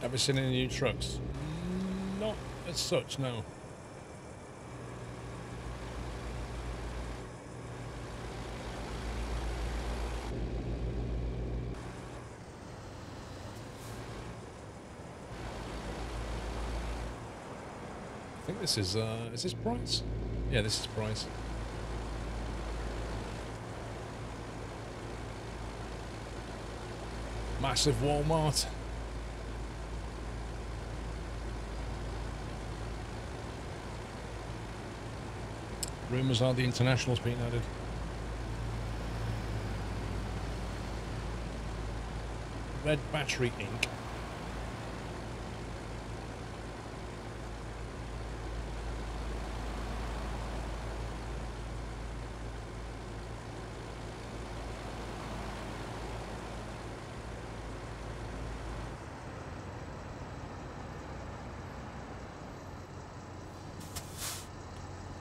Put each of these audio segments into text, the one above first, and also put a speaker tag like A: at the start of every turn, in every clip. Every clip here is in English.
A: Ever seen any new trucks? Not as such, no. I think this is this Price? Yeah, this is Price. Massive Walmart. Rumours are the International's been added. Red battery ink.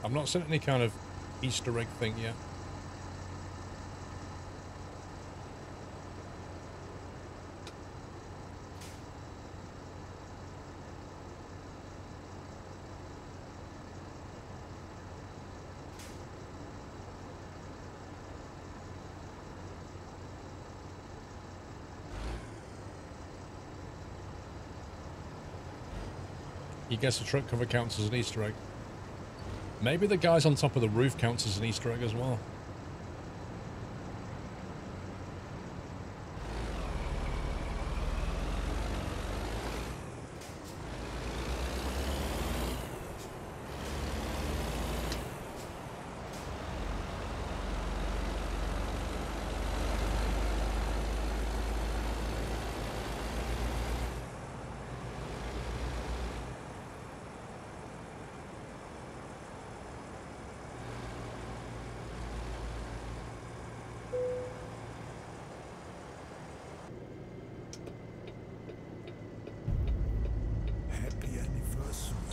A: I've not seen any kind of Easter egg thing yet. You guess the truck cover counts as an Easter egg. Maybe the guys on top of the roof counts as an Easter egg as well.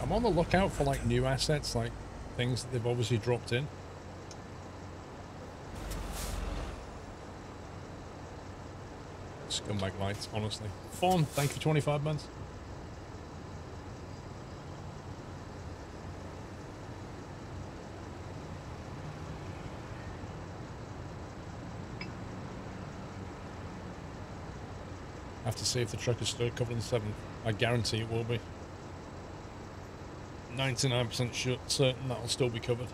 A: I'm on the lookout for like new assets, like things that they've obviously dropped in. Scumbag lights, honestly. Fawn, thank you for 25 months. I have to see if the truck is still covered in the 7th. I guarantee it will be. 99% sure, certain that'll still be covered.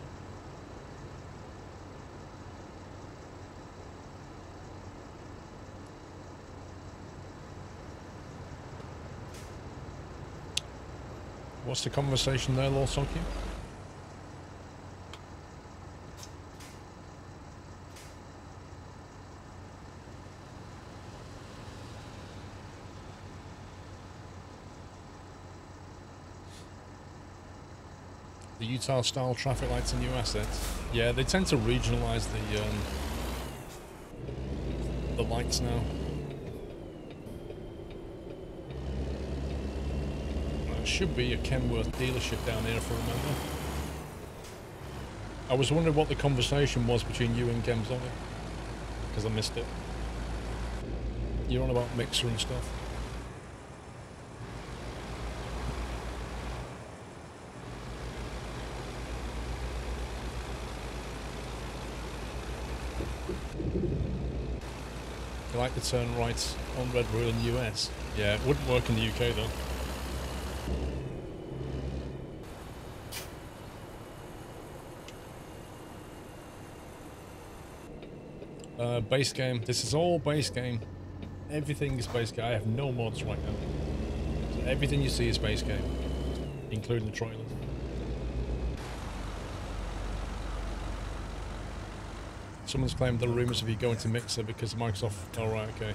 A: What's the conversation there, Lawsocky? The Utah-style traffic lights and new assets. Yeah, they tend to regionalize the lights now. There should be a Kenworth dealership down here, if I remember. I was wondering what the conversation was between you and Gems on it, because I missed it. You're on about mixer and stuff. You like the turn right on Red Bull in the US? Yeah, it wouldn't work in the UK though. Base game. This is all base game. Everything is base game. I have no mods right now. So everything you see is base game, including the trailers. Someone's claimed the rumours of you going to Mixer because Microsoft... Oh, right, okay.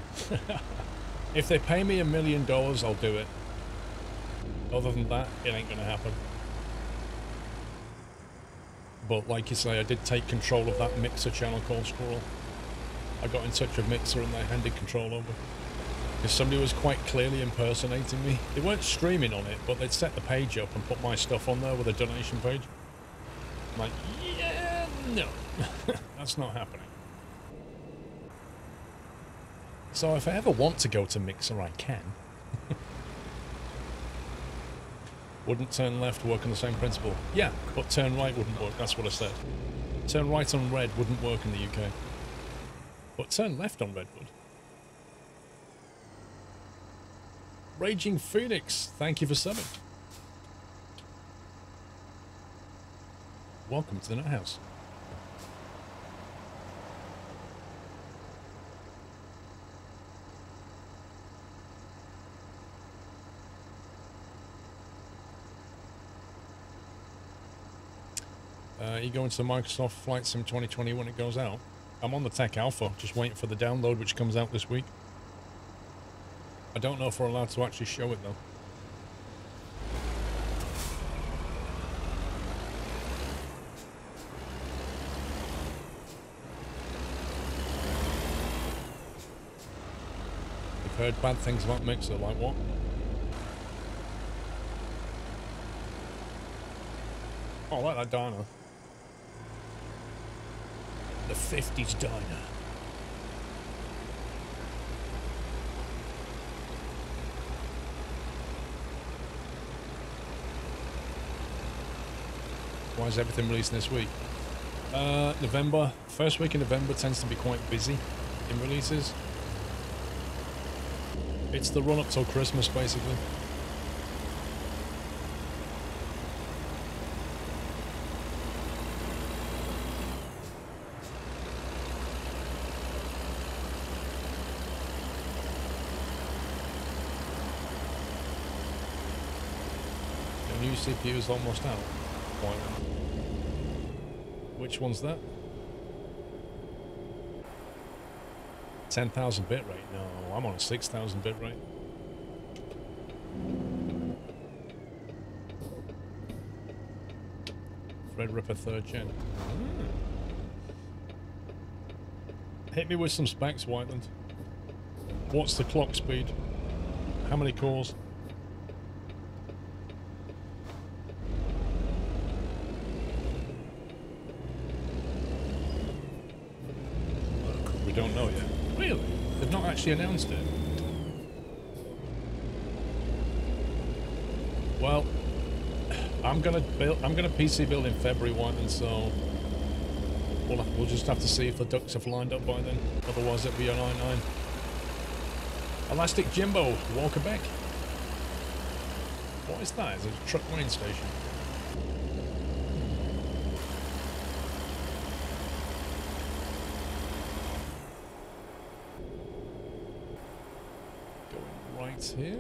A: If they pay me $1 million, I'll do it. Other than that, it ain't going to happen. But like you say, I did take control of that Mixer channel called Squirrel. I got in touch with Mixer and they handed control over. Because somebody was quite clearly impersonating me. They weren't streaming on it, but they'd set the page up and put my stuff on there with a donation page. I'm like, yeah, no. That's not happening. So if I ever want to go to Mixer, I can. Wouldn't turn left work on the same principle? Yeah, but turn right wouldn't work, that's what I said. Turn right on red wouldn't work in the UK. But turn left on red would. Raging Phoenix, thank you for subbing. Welcome to the Nut House. You go into the Microsoft Flight Sim 2020 when it goes out. I'm on the Tech Alpha, just waiting for the download, which comes out this week. I don't know if we're allowed to actually show it, though. I've heard bad things about Mixer, like what? Oh, I like that diner. The 50s diner. Why is everything releasing this week? November. First week in November tends to be quite busy in releases. It's the run up till Christmas, basically. The new CPU is almost out. Quite well. Which one's that? 10,000 bit rate? No, I'm on a 6,000 bit rate. Threadripper 3rd gen. Hit me with some specs, Whiteland. What's the clock speed? How many cores? We don't know yet. Really? They've not actually announced it. Well, I'm gonna PC build in February, Whiteland, so we'll just have to see if the ducks have lined up by then. Otherwise, it'll be a 9-9. Elastic Jimbo, welcome back. What is that? Is it a truck weighing station? Going right here.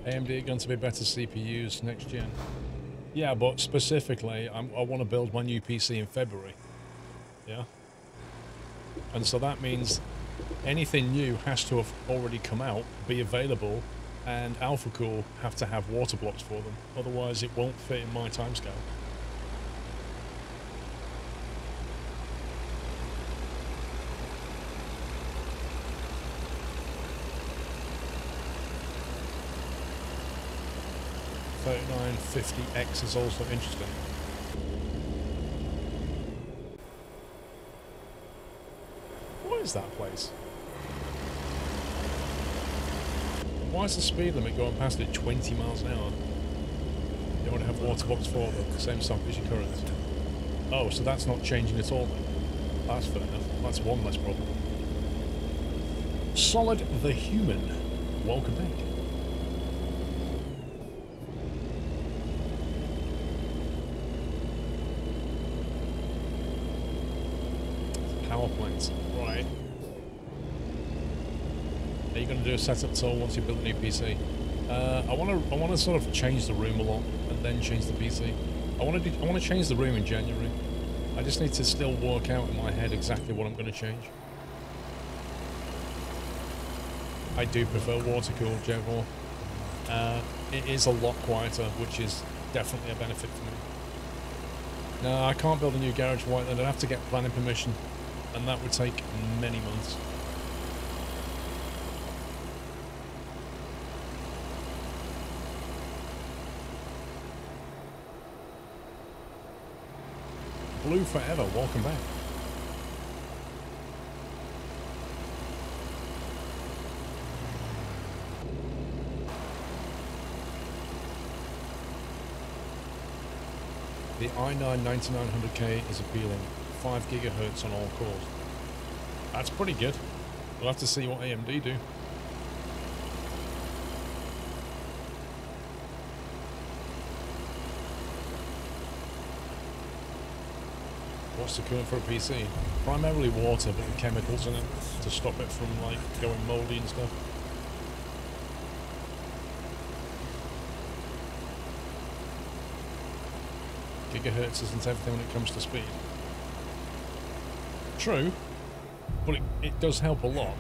A: AMD are going to be better CPUs next gen. Yeah, but specifically, I want to build my new PC in February. Yeah? And so that means anything new has to have already come out, be available, and AlphaCool have to have water blocks for them. Otherwise, it won't fit in my timescale. $3950X is also interesting. What is that place? Why is the speed limit going past it 20 miles an hour? You want to have water box for the same stock as your current. Oh, so that's not changing at all then. That's fair enough. That's one less problem. Solid the Human. Welcome back. Power plants. Right. Are you going to do a setup tour once you build a new PC? I want to sort of change the room a lot and then change the PC. I want to change the room in January. I just need to still work out in my head exactly what I'm going to change. I do prefer water-cooled, Jaguar. It is a lot quieter, which is definitely a benefit for me. No, I can't build a new garage, Whiteland. I'd have to get planning permission, and that would take many months. Blue forever, welcome back. The i9 9900K is appealing. 5 gigahertz on all cores. That's pretty good. We'll have to see what AMD do. What's the current for a PC? Primarily water, but with chemicals in it to stop it from like going mouldy and stuff. Gigahertz isn't everything when it comes to speed. True, but it does help a lot.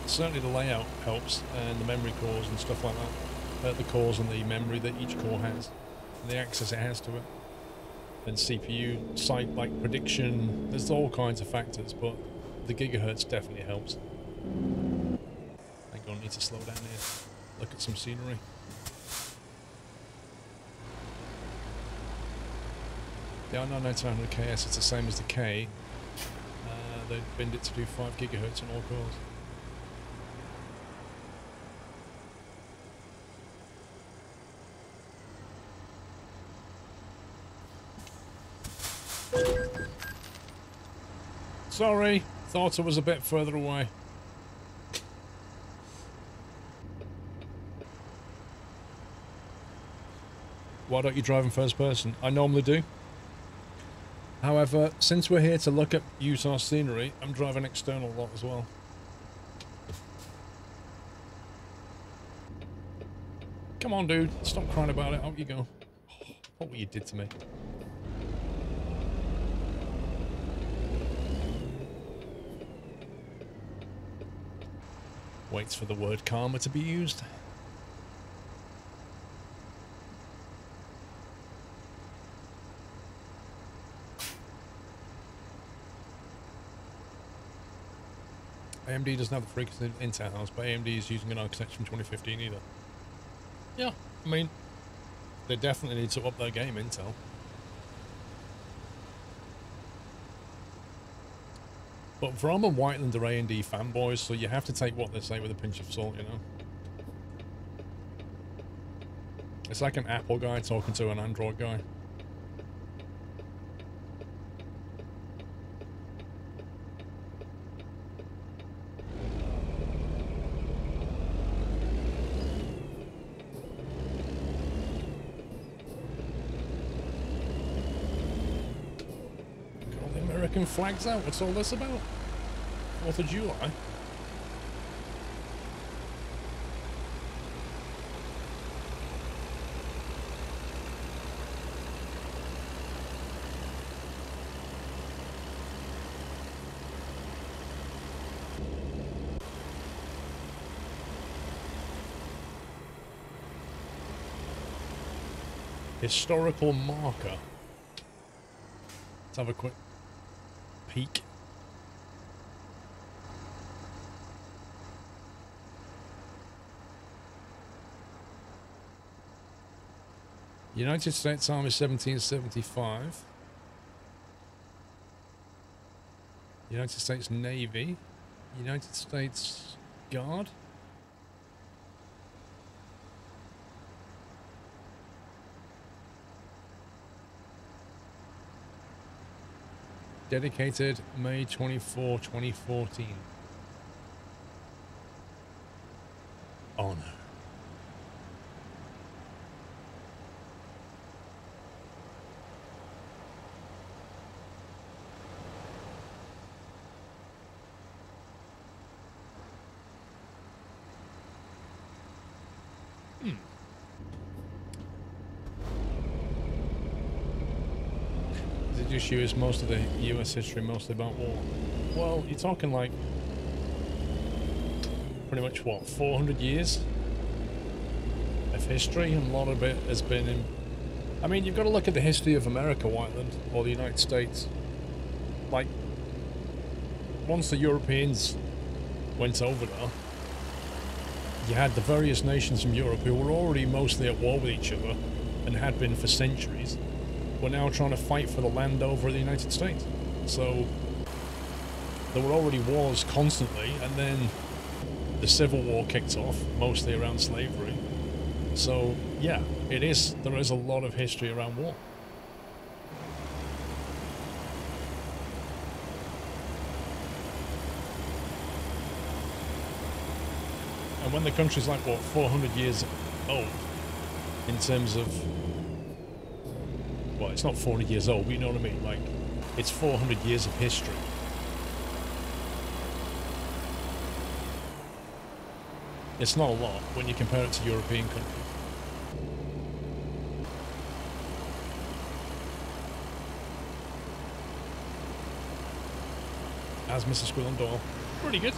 A: Certainly the layout helps, and the memory cores and stuff like that. The cores and the memory that each core has, and the access it has to it. And CPU, site like prediction, there's all kinds of factors, but the gigahertz definitely helps. I need to slow down here. Look at some scenery. The i9 9900KS is the same as the K. They binned it to do 5 gigahertz on all cores. Sorry, thought I was a bit further away. Why don't you drive in first person? I normally do. However, since we're here to look at Utah scenery, I'm driving external a lot as well. Come on, dude. Stop crying about it. Out you go. Oh, what you did to me. Waits for the word karma to be used. AMD doesn't have the frequency Intel has, but AMD is using an architecture from 2015 either. Yeah, I mean, they definitely need to up their game, Intel. But Vroma and Whiteland are A&D fanboys, so you have to take what they say with a pinch of salt, you know? It's like an Apple guy talking to an Android guy. Got the American flags out, what's all this about? 4th of July? Historical marker. Let's have a quick peek. United States Army 1775. United States Navy. United States Guard. Dedicated May 24, 2014. Oh no. The issue is most of the US history mostly about war. Well, you're talking like pretty much what, 400 years of history, and a lot of it has been in, I mean, you've got to look at the history of America, Whiteland, or the United States. Like, once the Europeans went over there, you had the various nations from Europe who were already mostly at war with each other and had been for centuries, were now trying to fight for the land over the United States. So there were already wars constantly, and then the Civil War kicked off, mostly around slavery. So yeah, there is a lot of history around war. And when the country's like, what, 400 years old, in terms of, well, it's not 400 years old, but you know what I mean, like, it's 400 years of history. It's not a lot when you compare it to European countries. As Mr. Squirrel and Doyle. Pretty good.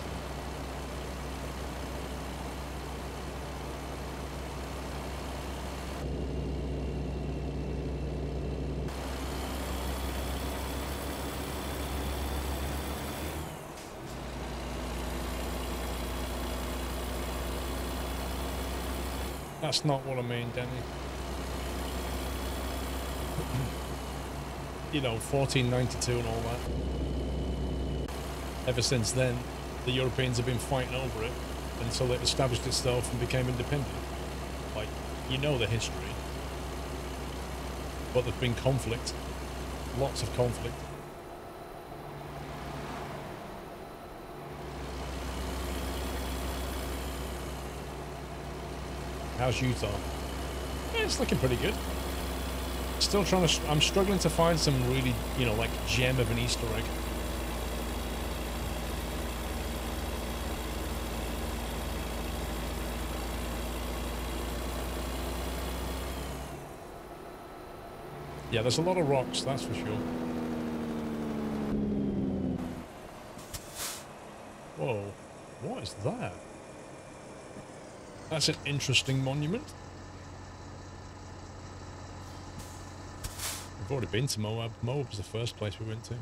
A: That's not what I mean, Denny. You know, 1492 and all that. Ever since then, the Europeans have been fighting over it until it established itself and became independent. Like, you know the history. But there's been conflict. Lots of conflict. How's Utah? Yeah, it's looking pretty good. Still trying to... I'm struggling to find some really, you know, like, gem of an Easter egg. Yeah, there's a lot of rocks, that's for sure. Whoa, what is that? That's an interesting monument. We've already been to Moab. Moab was the first place we went to.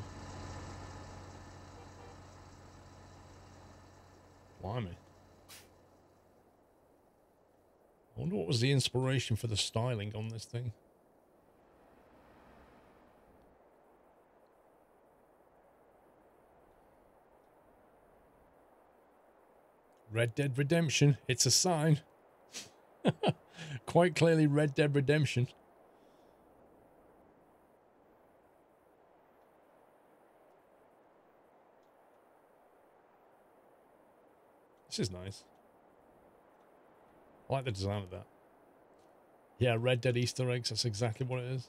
A: Blimey. I wonder what was the inspiration for the styling on this thing. Red Dead Redemption, it's a sign. Quite clearly Red Dead Redemption. This is nice. I like the design of that. Yeah, Red Dead Easter eggs, that's exactly what it is.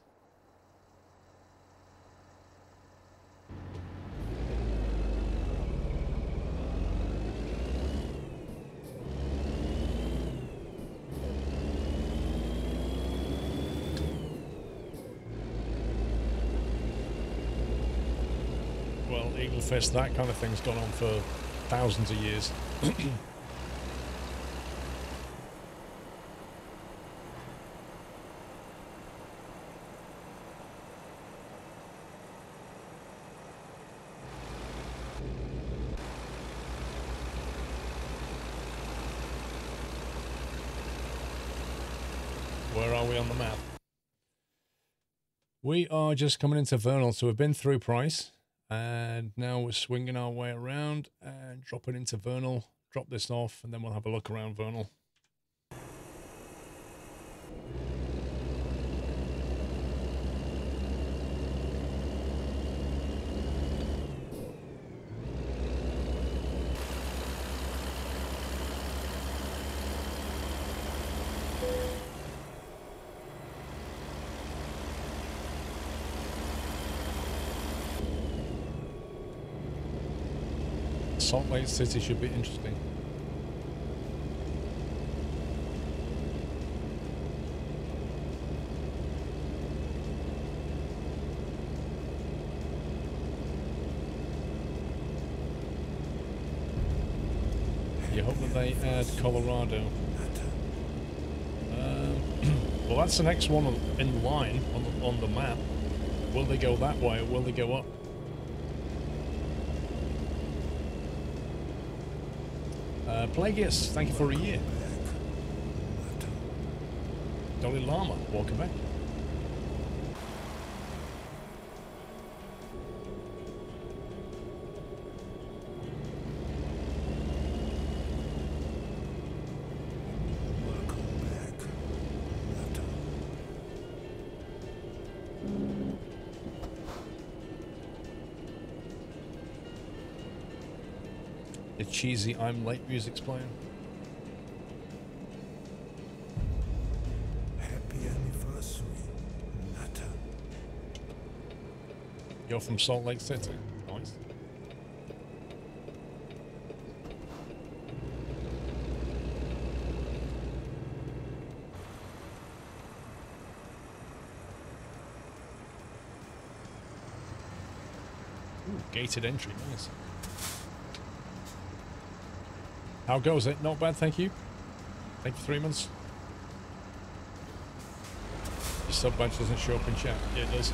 A: Fest, that kind of thing's gone on for thousands of years. Where are we on the map? We are just coming into Vernal, so we've been through Price. And now we're swinging our way around and dropping into Vernal. Drop this off and then we'll have a look around Vernal. Salt Lake City should be interesting. You hope that they add Colorado. Well, that's the next one in line on the map. Will they go that way or will they go up? Plagueis, thank you for a year. Dolly Llama, welcome back. The cheesy I'm late music's playing.
B: Happy anniversary, Nata.
A: You're from Salt Lake City. Nice. Ooh, gated entry, nice. How goes it? Not bad, thank you. Thank you, 3 months. Your sub badge doesn't show up in chat. Yeah, it does.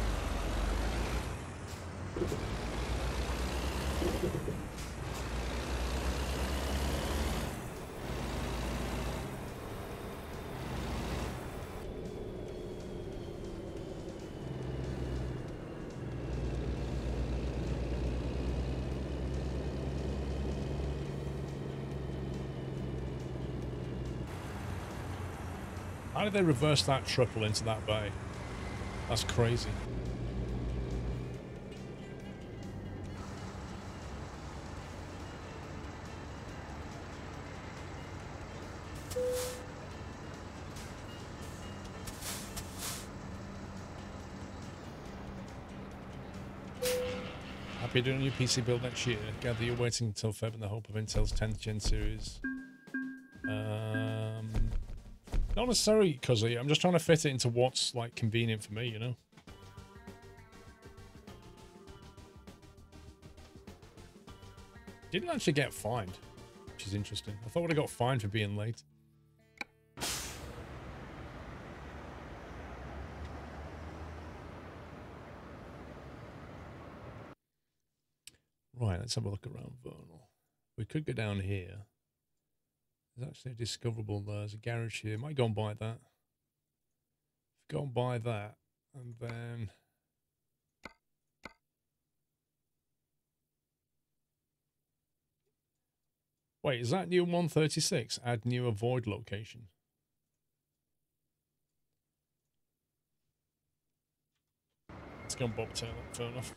A: How did they reverse that triple into that bay? That's crazy. Happy doing a new PC build next year. Gather you're waiting until Feb in the hope of Intel's 10th gen series. Not necessarily, Cuzzy. I'm just trying to fit it into what's, like, convenient for me, you know? Didn't actually get fined, which is interesting. I thought I would have got fined for being late. Right, let's have a look around Vernal. We could go down here. There's actually a discoverable there. There's a garage here. Might go and buy that. Go and buy that. And then... Wait, is that new 136? Add new avoid location. Let's go and bobtail it, fair enough.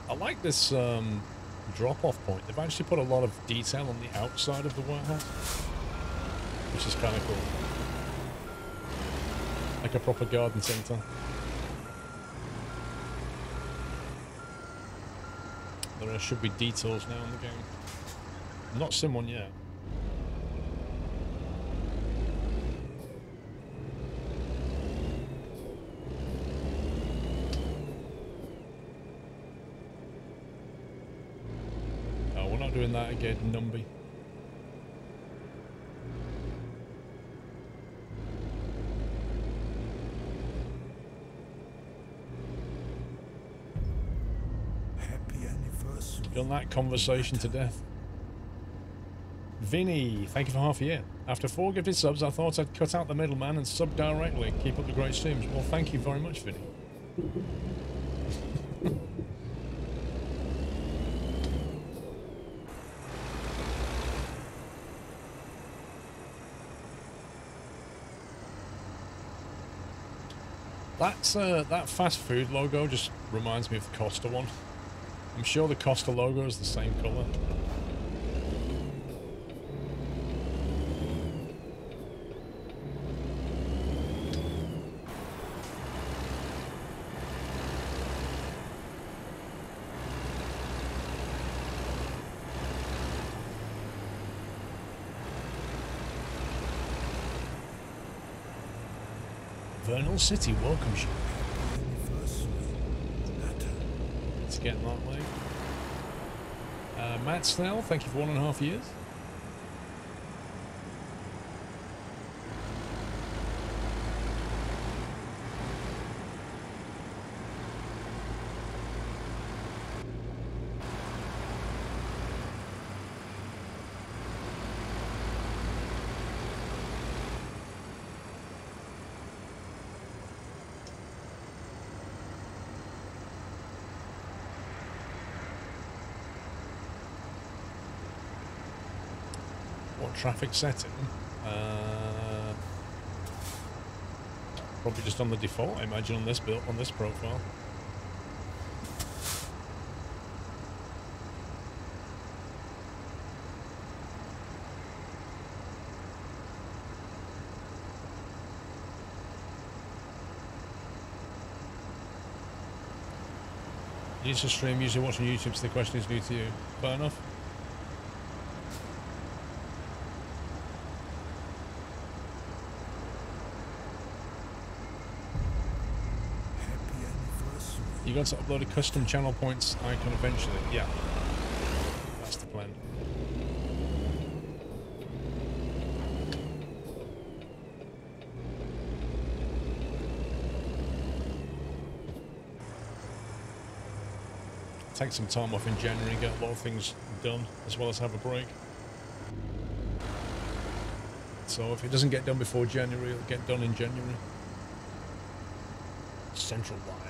A: I like this drop-off point. They've actually put a lot of detail on the outside of the warehouse, which is kind of cool. Like a proper garden centre. There should be details now in the game. I've not seen one yet. Doing that again, Numby.
B: Happy anniversary.
A: Done that conversation to death. Vinny, thank you for half a year. After 4 gifted subs, I thought I'd cut out the middleman and sub directly. Keep up the great streams. Well, thank you very much, Vinny. That fast food logo just reminds me of the Costa one. I'm sure the Costa logo is the same colour. Vernal City welcomes you. Let's get that way. Matt Snell, thank you for 1.5 years. Traffic setting, probably just on the default, I imagine, on this build, on this profile. Use to stream, usually watching YouTube, so the question is new to you. Fair enough. You got to upload a custom channel points icon eventually. Yeah. That's the plan. Take some time off in January, get a lot of things done, as well as have a break. So if it doesn't get done before January, it'll get done in January. Central Lines.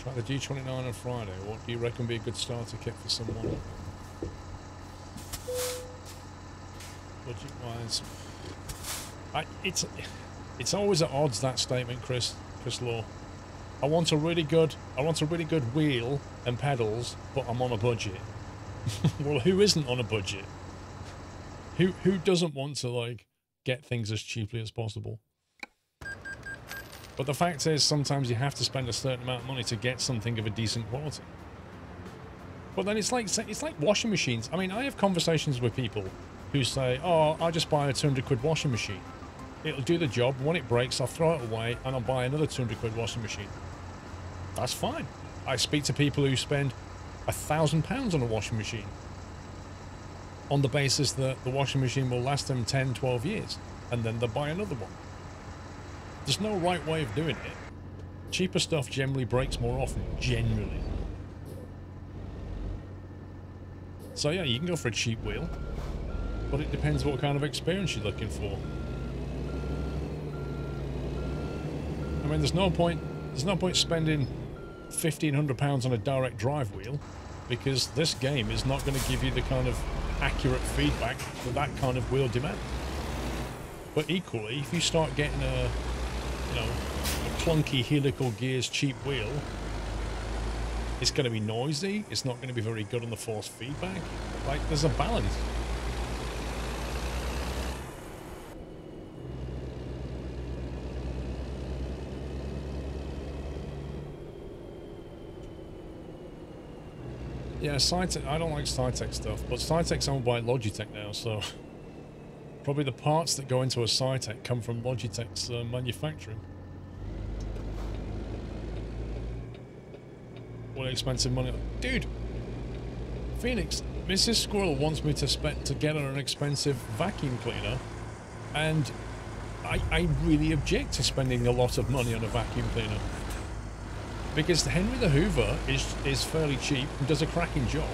A: Try the G29 on Friday. What do you reckon would be a good starter kit for someone? Budget-wise, it's always at odds, that statement, Chris Law. I want a really good wheel and pedals, but I'm on a budget. Well, who isn't on a budget? Who doesn't want to, like, get things as cheaply as possible? But the fact is, sometimes you have to spend a certain amount of money to get something of a decent quality. But then it's like washing machines. I mean, I have conversations with people who say, oh, I'll just buy a 200 quid washing machine. It'll do the job. When it breaks, I'll throw it away and I'll buy another 200 quid washing machine. That's fine. I speak to people who spend £1,000 on a washing machine on the basis that the washing machine will last them 10, 12 years, and then they'll buy another one. There's no right way of doing it. Cheaper stuff generally breaks more often, generally. So yeah, you can go for a cheap wheel, but it depends what kind of experience you're looking for. I mean, there's no point spending £1,500 on a direct drive wheel, because this game is not going to give you the kind of accurate feedback that kind of wheel demands. But equally, if you start getting a clunky helical gears cheap wheel, it's going to be noisy, it's not going to be very good on the force feedback. Like, there's a balance. Yeah, Cytec, I don't like Cytec stuff, but Cytec's owned by Logitech now, so probably the parts that go into a Cytec come from Logitech's manufacturing. What expensive money. Dude! Phoenix, Mrs. Squirrel wants me to get her an expensive vacuum cleaner, and I really object to spending a lot of money on a vacuum cleaner. Because Henry the Hoover is fairly cheap and does a cracking job,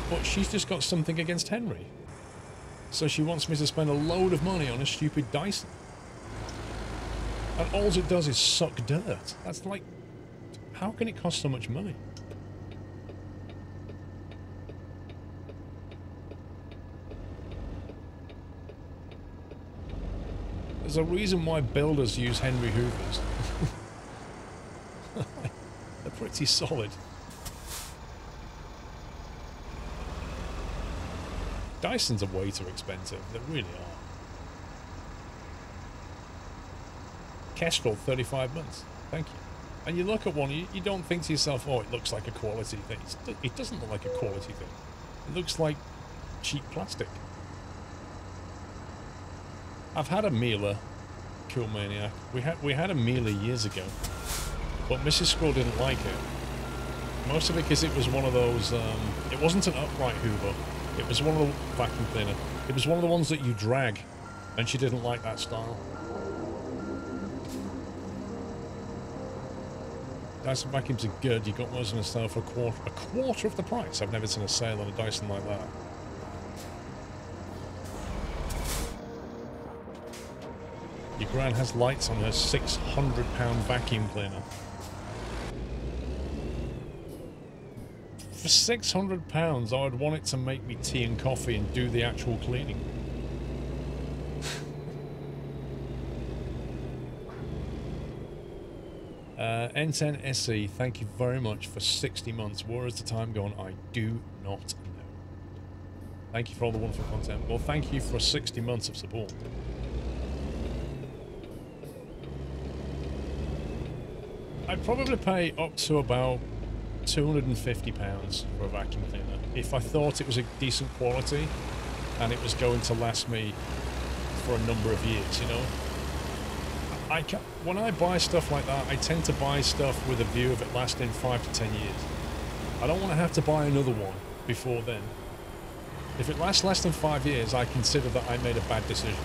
A: but she's just got something against Henry. So she wants me to spend a load of money on a stupid Dyson. And all it does is suck dirt. That's like, how can it cost so much money? There's a reason why builders use Henry Hoovers. They're pretty solid. Dysons are way too expensive. They really are. Kestrel, 35 months. Thank you. And you look at one, you don't think to yourself, oh, it looks like a quality thing. It doesn't look like a quality thing. It looks like cheap plastic. I've had a Miele Cool Maniac. We had a Mealy years ago, but Mrs. Squirrel didn't like it. Mostly because it was one of those, it wasn't an upright Hoover. It was one of the vacuum cleaner. It was one of the ones that you drag, and she didn't like that style. Dyson vacuums are good. You got those in a sale for a quarter of the price. I've never seen a sale on a Dyson like that. Your gran has lights on her £600 vacuum cleaner. For £600, I would want it to make me tea and coffee and do the actual cleaning. N10 SE, thank you very much for 60 months. Where is the time gone? I do not know. Thank you for all the wonderful content. Well, thank you for 60 months of support. I'd probably pay up to about £250 for a vacuum cleaner if I thought it was a decent quality and it was going to last me for a number of years, you know? When I buy stuff like that, I tend to buy stuff with a view of it lasting 5 to 10 years. I don't want to have to buy another one before then. If it lasts less than 5 years, I consider that I made a bad decision.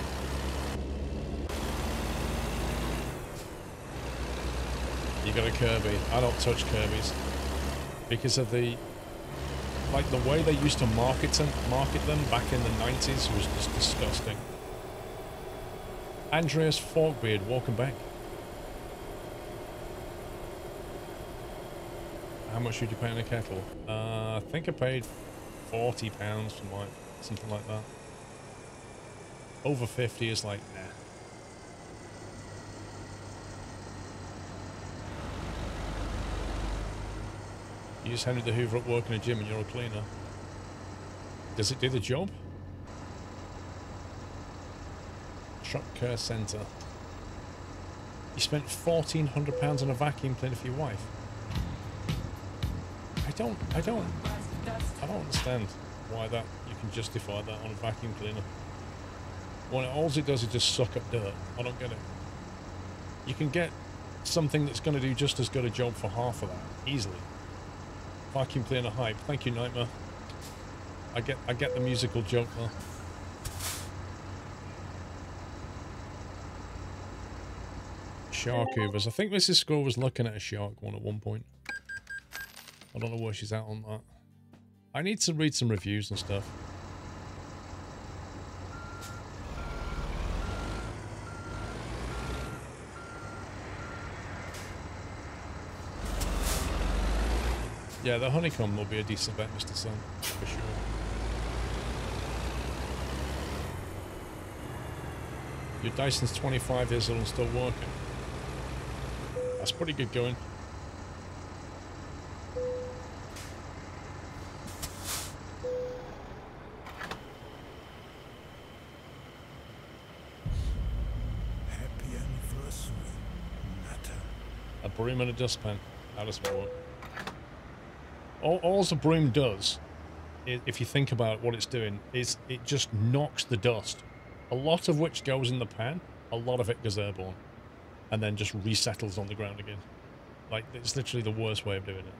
A: You got a Kirby. I don't touch Kirby's because of the way they used to market them back in the 90s was just disgusting. Andreas Forkbeard, welcome back. How much did you pay on a kettle? I think I paid £40 for something like that. Over 50 is like, nah. You just handed the Hoover at work in a gym and you're a cleaner. Does it do the job? Truck Care Centre. You spent £1,400 on a vacuum cleaner for your wife. I don't understand why that you can justify that on a vacuum cleaner. When all it does is just suck up dirt. I don't get it. You can get something that's going to do just as good a job for half of that easily. Vacuum cleaner hype. Thank you, Nightmare. I get the musical joke though. Shark hoovers. I think Mrs. Squirrel was looking at a shark one at one point. I don't know where she's at on that. I need to read some reviews and stuff. Yeah, the honeycomb will be a decent bet, Mr. Sun, for sure. Your Dyson's 25 years old and still working. That's pretty good going.
B: Happy anniversary, Natter.
A: A broom and a dustpan. How does that work? All the broom does, if you think about what it's doing, is it just knocks the dust. A lot of which goes in the pan, a lot of it goes airborne. And then just resettles on the ground again. Like, it's literally the worst way of doing it.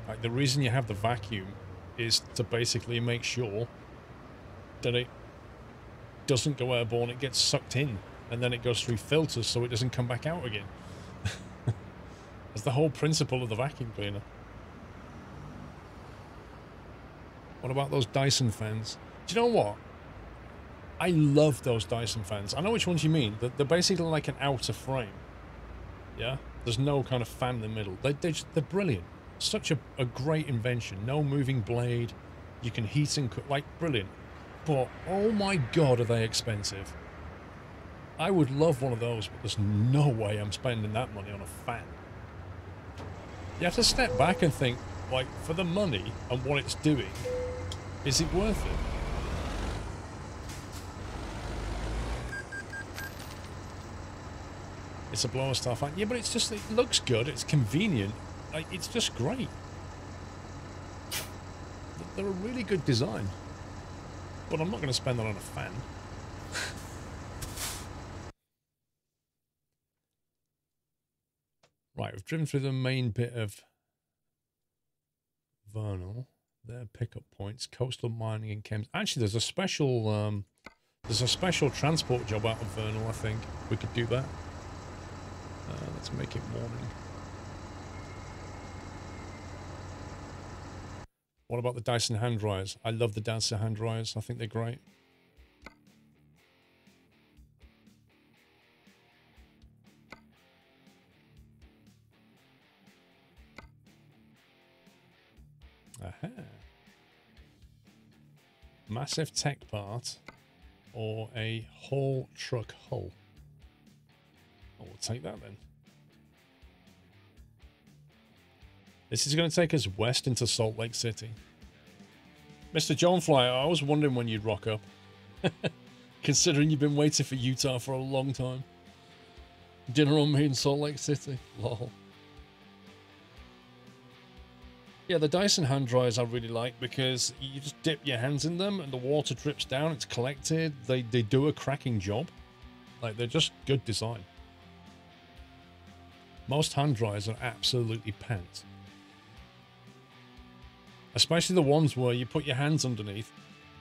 A: Like, the reason you have the vacuum is to basically make sure that it doesn't go airborne, it gets sucked in. And then it goes through filters so it doesn't come back out again. That's the whole principle of the vacuum cleaner. What about those Dyson fans? Do you know what? I love those Dyson fans. I know which ones you mean. They're basically like an outer frame. Yeah? There's no kind of fan in the middle. They're brilliant. Such a great invention. No moving blade. You can heat and cook. Like, brilliant. But, oh my god, are they expensive. I would love one of those, but there's no way I'm spending that money on a fan. You have to step back and think, like, for the money and what it's doing, is it worth it? It's a blower style fan. Yeah, but it's just, it looks good, it's convenient, like, it's just great. They're a really good design. But I'm not going to spend that on a fan. Right, we've driven through the main bit of Vernal. Their pickup points, coastal mining and chems. Actually, there's a special transport job out of Vernal. I think we could do that. Let's make it morning. What about the Dyson hand dryers? I love the Dyson hand dryers. I think they're great. Aha. Massive tech part or a haul truck hull? Oh, we'll take that then. This is going to take us west into Salt Lake City. Mr. Johnfly, I was wondering when you'd rock up. Considering you've been waiting for Utah for a long time. Dinner on me in Salt Lake City. Lol. Yeah, the Dyson hand dryers I really like because you just dip your hands in them and the water drips down, it's collected. They do a cracking job. Like, they're just good design. Most hand dryers are absolutely pants. Especially the ones where you put your hands underneath.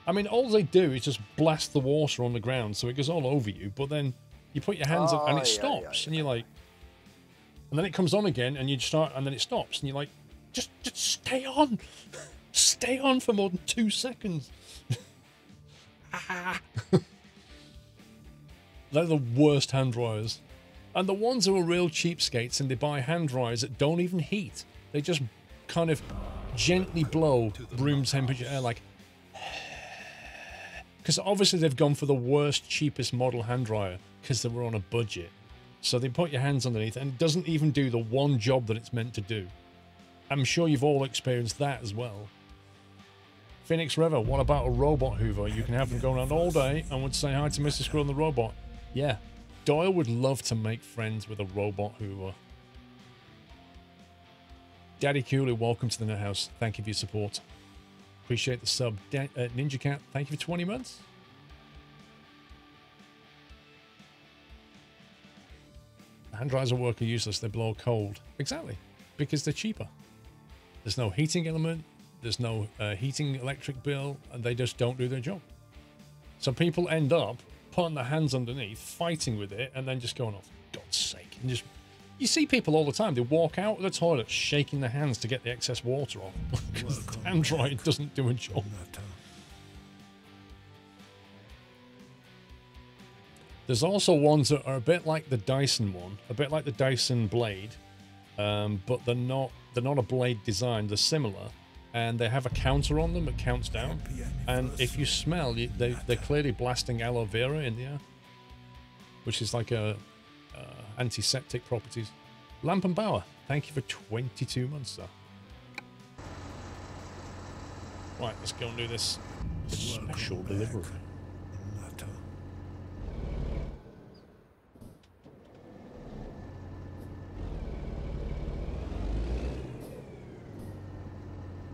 A: I mean, all they do is just blast the water on the ground so it goes all over you, but then you put your hands up and it stops, and you're like... And then it comes on again, and you start, and then it stops, and you're like, just stay on! Stay on for more than 2 seconds! They're the worst hand dryers. And the ones who are real cheapskates and they buy hand dryers that don't even heat. They just kind of gently blow room temperature air, like... Because obviously they've gone for the worst, cheapest model hand dryer because they were on a budget. So they put your hands underneath and it doesn't even do the one job that it's meant to do. I'm sure you've all experienced that as well. Phoenix River, what about a robot hoover? You can have them go around all day and would say hi to Mr. Squirrel and the robot. Yeah, Doyle would love to make friends with a robot hoover. Daddy Cooley, welcome to the Net House. Thank you for your support. Appreciate the sub. Ninja Cat, thank you for 20 months. Hand dryers at work are useless. They blow cold. Exactly. Because they're cheaper. There's no heating element. There's no heating electric bill. And they just don't do their job. So people end up putting their hands underneath, fighting with it, and then just going off. God's sake. And just... You see people all the time, they walk out of the toilet shaking their hands to get the excess water off. Because the hand dryer doesn't do a job. There's also ones that are a bit like the Dyson one, a bit like the Dyson Blade, but they're not a blade design, they're similar, and they have a counter on them that counts down, and if you smell, they're clearly blasting aloe vera in the air, which is like a antiseptic properties. Lamp and Bauer, thank you for 22 months, sir. Right, let's go and do this special delivery.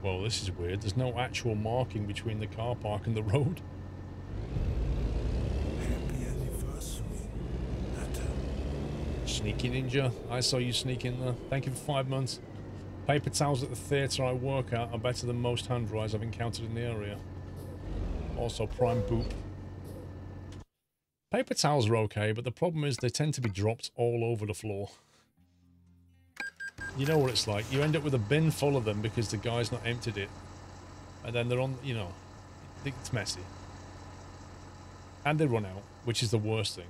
A: Whoa, this is weird. There's no actual marking between the car park and the road. Sneaky Ninja, I saw you sneak in there. Thank you for 5 months. Paper towels at the theatre I work at are better than most hand dryers I've encountered in the area. Also, Prime Boop. Paper towels are okay, but the problem is they tend to be dropped all over the floor. You know what it's like. You end up with a bin full of them because the guy's not emptied it. And then they're on, you know, it's messy. And they run out, which is the worst thing.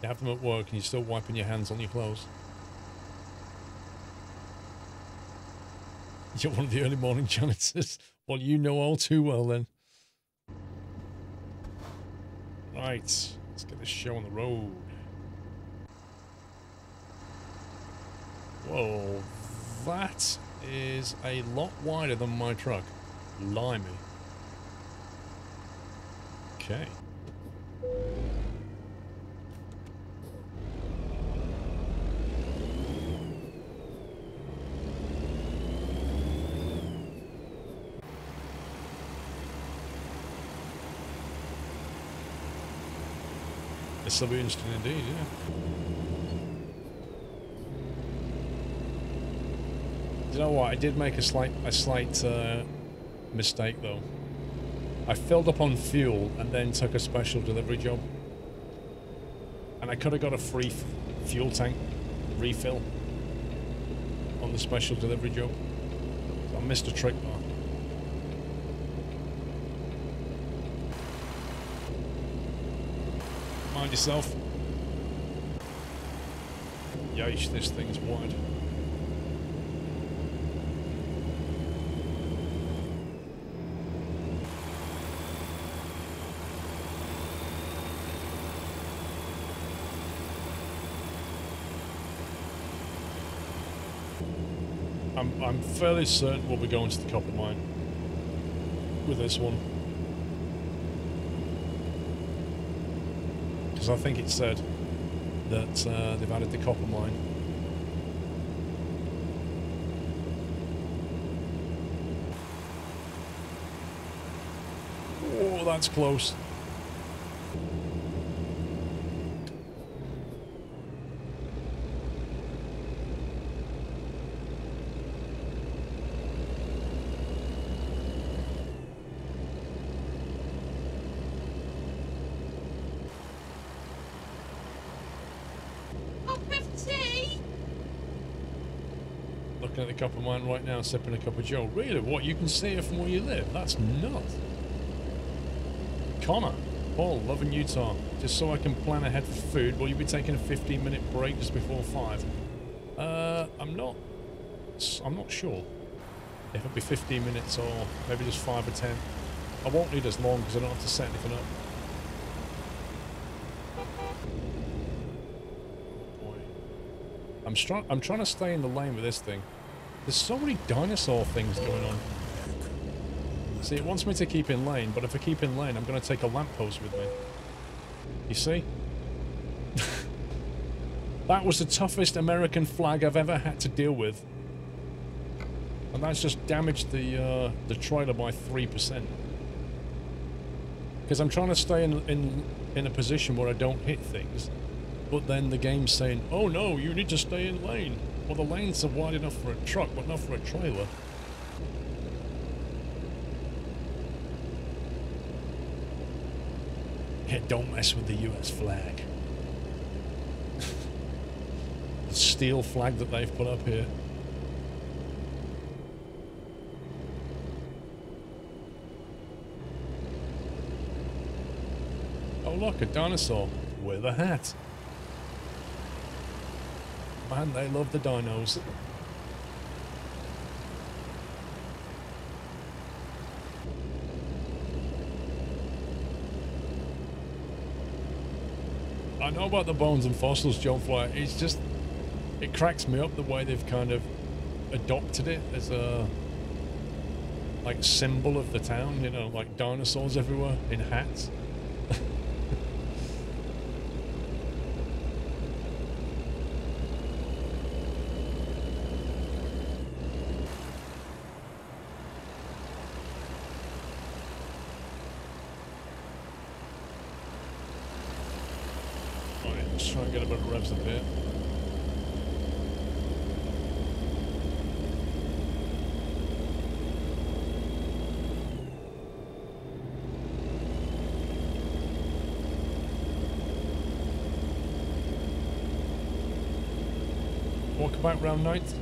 A: You have them at work and you're still wiping your hands on your clothes. You're one of the early morning janitors. Well, you know all too well then. Right, let's get this show on the road. Whoa, that is a lot wider than my truck. Blimey. Okay. This will be interesting indeed, yeah. You know what? I did make a slight mistake though. I filled up on fuel and then took a special delivery job, and I could have got a free fuel tank refill on the special delivery job. So I missed a trick there. Mind yourself. Yeesh, this thing's wide. I'm fairly certain we'll be going to the copper mine with this one. Because I think it said that they've added the copper mine. Oh, that's close. Looking at the copper mine right now, sipping a cup of Joe. Really? What? You can see it from where you live? That's nuts. Connor. Paul, loving Utah. Just so I can plan ahead for food, will you be taking a 15-minute break just before 5? I'm not sure. If it'll be 15 minutes or maybe just 5 or 10. I won't need as long because I don't have to set anything up. I'm trying to stay in the lane with this thing. There's so many dinosaur things going on. See, it wants me to keep in lane, but if I keep in lane, I'm going to take a lamppost with me. You see? That was the toughest American flag I've ever had to deal with. And that's just damaged the trailer by 3%. Because I'm trying to stay in a position where I don't hit things. But then the game's saying, oh no, you need to stay in lane. Well, the lanes are wide enough for a truck, but not for a trailer. Yeah, don't mess with the US flag. The steel flag that they've put up here. Oh look, a dinosaur with a hat. Man, they love the dinos. I know about the bones and fossils, John Fly. It's just, it cracks me up the way they've kind of adopted it as a like symbol of the town, you know, like dinosaurs everywhere in hats. Let's try and get a bit of revs up here. Walk about round 9th.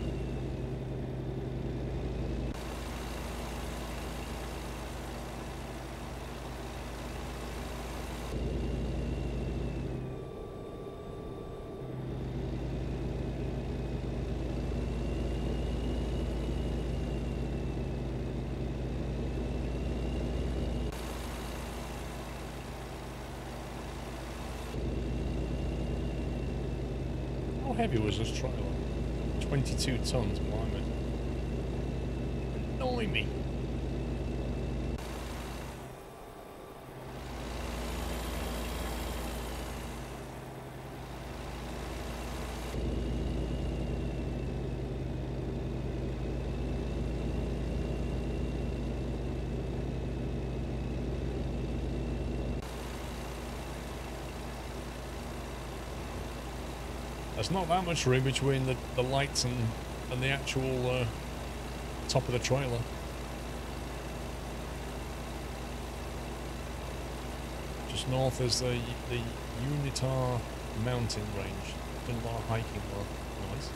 A: How heavy was this trailer? 22 tons, blimey. Annoy me. There's not that much room between the lights and the actual top of the trailer. Just north is the Unitar mountain range. Done a lot of hiking there. Nice.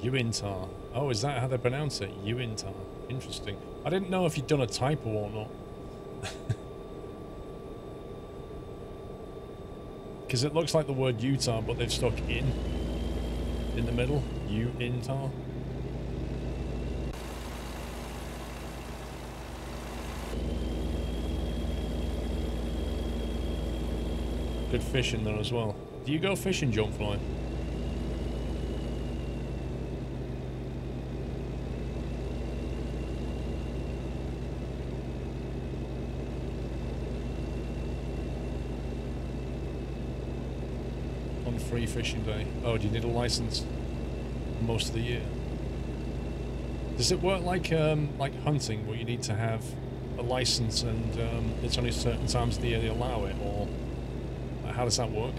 A: Uintar. Oh, is that how they pronounce it? Uintar. Interesting. I didn't know if you'd done a typo or not. Because it looks like the word Utah, but they've stuck in the middle. Uintar. Good fishing there as well. Do you go fishing, jump fly? Free fishing day. Oh, do you need a license most of the year? Does it work like hunting, where you need to have a license and it's only certain times of the year they allow it, or how does that work?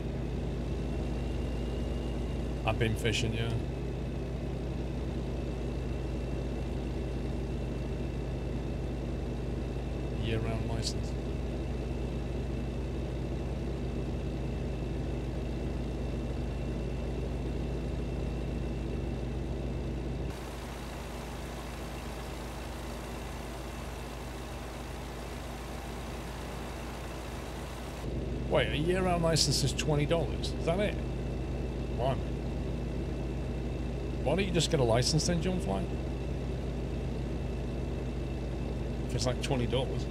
A: I've been fishing, yeah. Year-round license. Wait, a year-round license is $20? Is that it? Why? Why don't you just get a license then, John Fly? If it's like $20.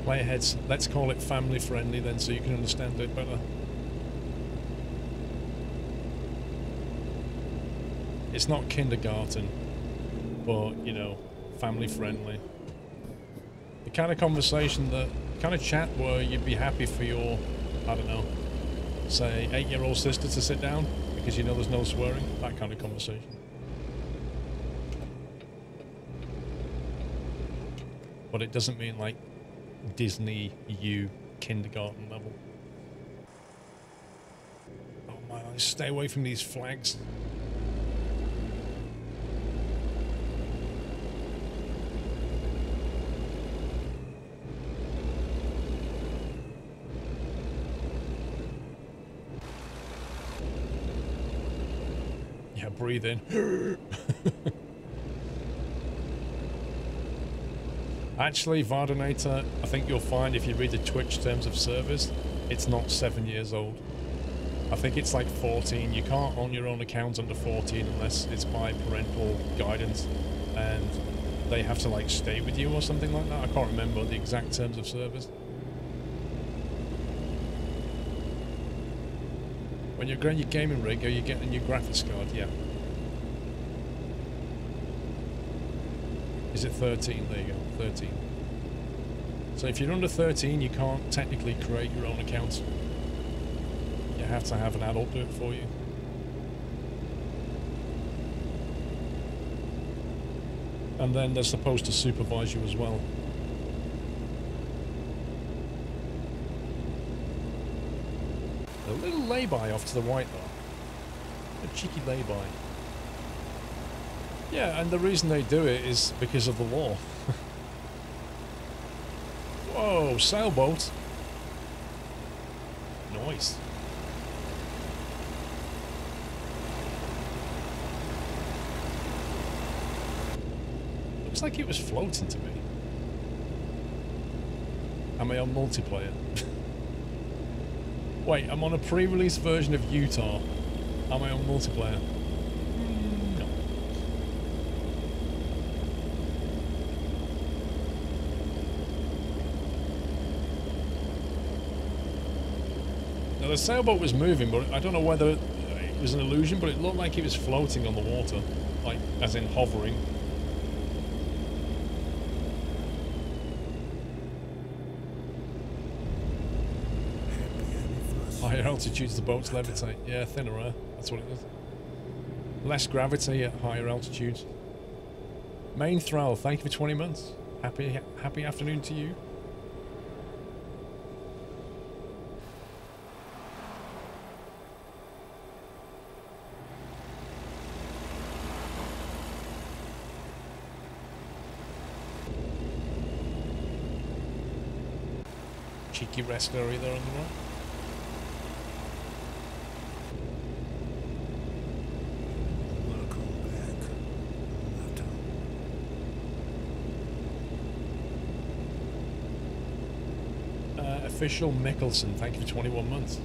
A: Playheads, let's call it family friendly then, so you can understand it better. It's not kindergarten, but you know, family friendly. The kind of conversation that, kind of chat where you'd be happy for your, I don't know, say 8-year-old sister to sit down because you know there's no swearing. That kind of conversation. But it doesn't mean like Disney U kindergarten level. Oh my, stay away from these flags. Yeah, breathe in. Actually, Vardonator, I think you'll find if you read the Twitch terms of service, it's not 7 years old. I think it's like 14. You can't own your own account under 14 unless it's by parental guidance, and they have to like stay with you or something like that. I can't remember the exact terms of service. When you're getting your gaming rig, are you getting a new graphics card? Yeah. Is it 13? There you go, 13. So if you're under 13, you can't technically create your own account. You have to have an adult do it for you. And then they're supposed to supervise you as well. A little lay-by off to the right there. A cheeky lay-by. Yeah, and the reason they do it is because of the law. Whoa, sailboat. Nice. Looks like it was floating to me. Am I on multiplayer? Wait, I'm on a pre-release version of Utah. Am I on multiplayer? No. Now the sailboat was moving, but I don't know whether it was an illusion, but it looked like it was floating on the water. Like, as in hovering. Higher altitudes, the boats levitate. Yeah, thinner air. That's what it is. Less gravity at higher altitudes. Main Thrall, thank you for 20 months. Happy afternoon to you. Cheeky rest area there on the right. Official Mickelson, thank you for 21 months.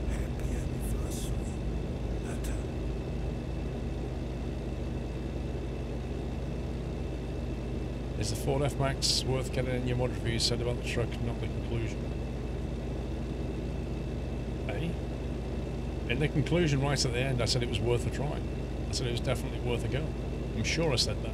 B: Happy anniversary, Nata.
A: Is the Ford F-Max worth getting in your mod review? You said about the truck, not the conclusion. Hey? In the conclusion right at the end, I said it was worth a try. I said it was definitely worth a go. I'm sure I said that.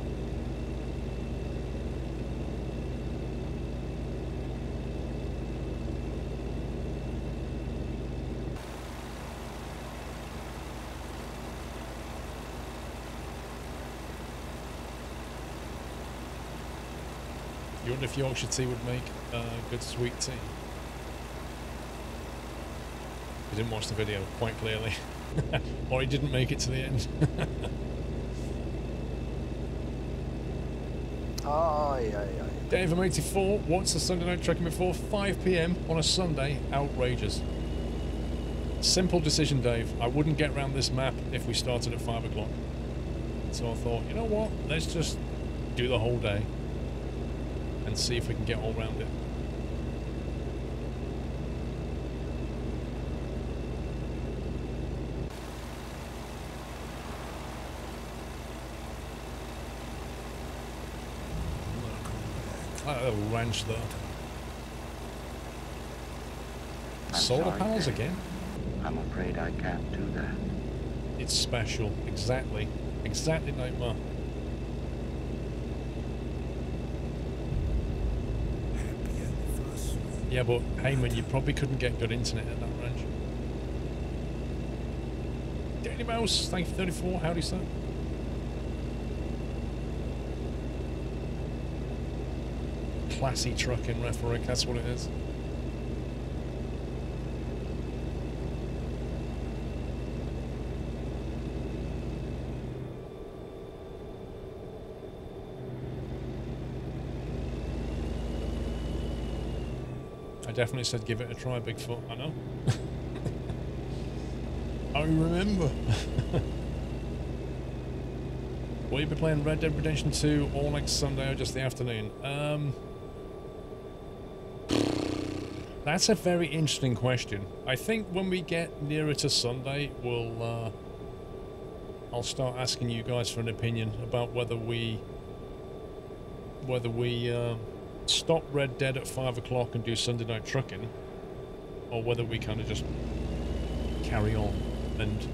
A: You wonder if Yorkshire tea would make good sweet tea? You didn't watch the video quite clearly. Or he didn't make it to the end. Dave, I'm 84. What's the Sunday night trekking before? 5 PM on a Sunday. Outrageous. Simple decision, Dave. I wouldn't get around this map if we started at 5 o'clock. So I thought, you know what? Let's just do the whole day and see if we can get all around it. That little ranch there. Solar panels again?
C: I'm afraid I can't do that.
A: It's special. Exactly. Exactly, Nightmare. Yeah, but Heyman, you probably couldn't get good internet at that ranch. Daily Mouse, thank you for 34. Howdy, sir. Classy truck in rhetoric, that's what it is. I definitely said give it a try, Bigfoot. I know. I remember. Will you be playing Red Dead Redemption 2 all next Sunday or just the afternoon? That's a very interesting question. I think when we get nearer to Sunday, we'll I'll start asking you guys for an opinion about whether we stop Red Dead at 5 o'clock and do Sunday night trucking, or whether we kind of just carry on and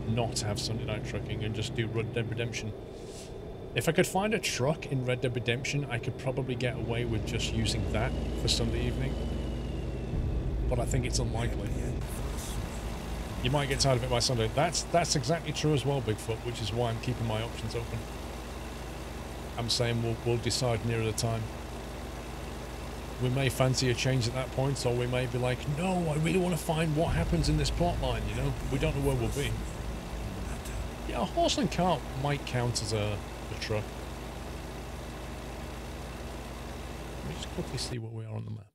A: not have Sunday night trucking and just do Red Dead Redemption. If I could find a truck in Red Dead Redemption, I could probably get away with just using that for Sunday evening. But I think it's unlikely. You might get tired of it by Sunday. That's exactly true as well, Bigfoot, which is why I'm keeping my options open. I'm saying we'll decide nearer the time. We may fancy a change at that point, or we may be like, no, I really want to find what happens in this plot line, you know? We don't know where we'll be. Yeah, a horse and cart might count as a truck. Let me just quickly see where we are on the map.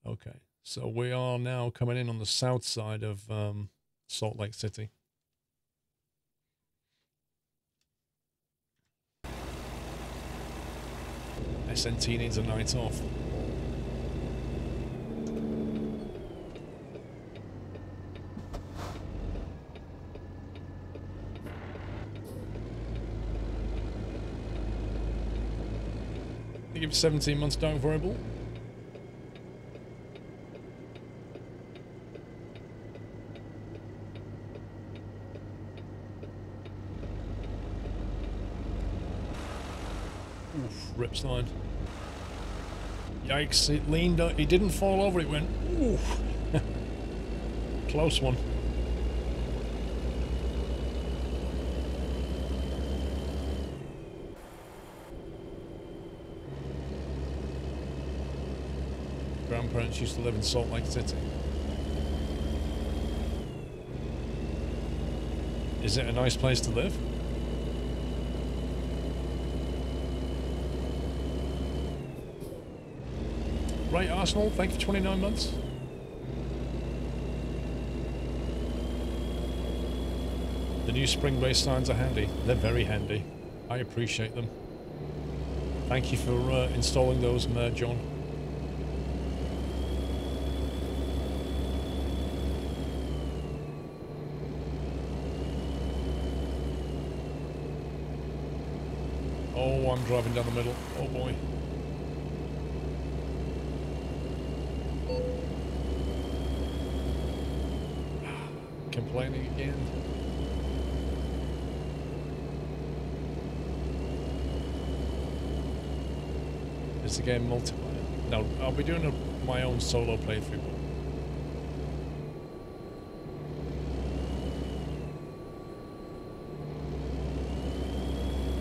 A: Okay, so we are now coming in on the south side of Salt Lake City. SNT needs a night off. I give 17 months down variable. Oof, rip slide. Yikes, it leaned up, it didn't fall over, it went, oof. Close one. Grandparents used to live in Salt Lake City. Is it a nice place to live? Right, Arsenal, thank you for 29 months. The new spring-based signs are handy. They're very handy. I appreciate them. Thank you for installing those, John. Oh, I'm driving down the middle. Oh boy. Complaining again. Is the game multiplayer? No, I'll be doing my own solo playthrough.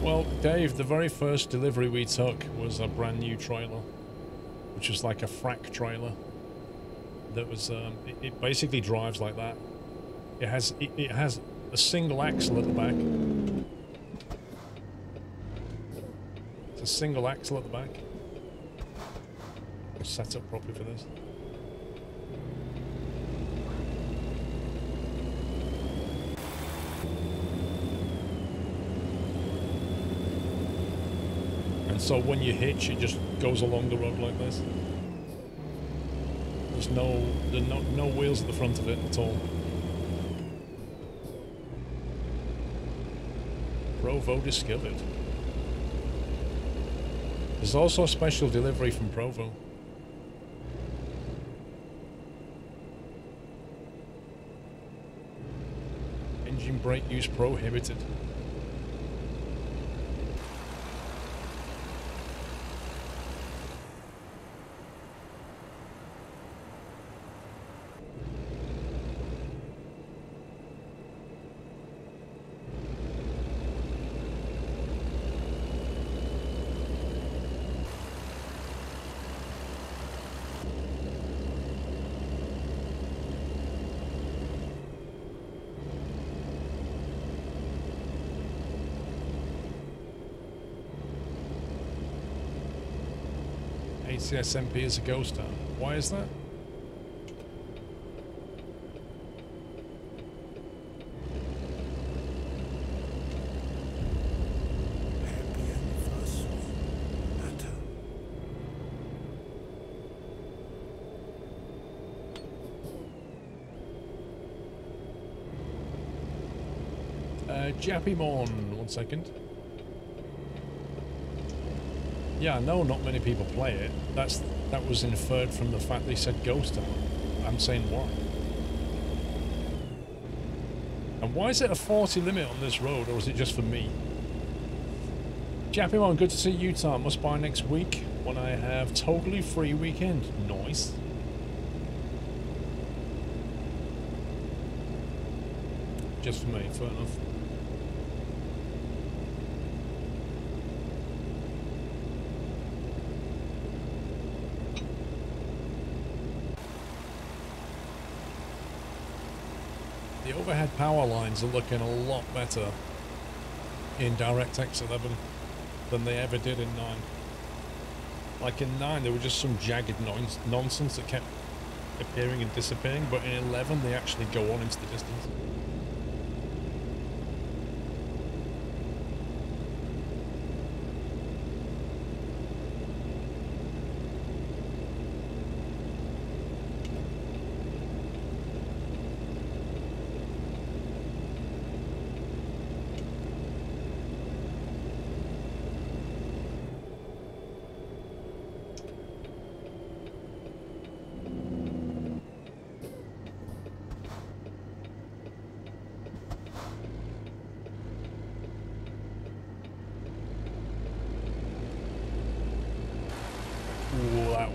A: Well, Dave, the very first delivery we took was a brand new trailer, which was like a frack trailer. That was it basically drives like that. It has a single axle at the back. It's a single axle at the back. I'll set up properly for this. And so when you hitch, it just goes along the road like this. There's no wheels at the front of it at all. Provo discovered. There's also a special delivery from Provo. Engine brake use prohibited. ACSMP is a ghost town. Why is that?
B: Happy anniversary, Atta.
A: Jappymon, 1 second. Yeah, no, not many people play it. That was inferred from the fact they said ghost town. I'm saying why. And why is it a 40 limit on this road, or is it just for me? Jappymon, good to see you, Tom. Must buy next week when I have totally free weekend. Nice. Just for me, fair enough. The overhead power lines are looking a lot better in DirectX 11 than they ever did in 9. Like in 9 there were just some jagged nonsense that kept appearing and disappearing, but in 11 they actually go on into the distance.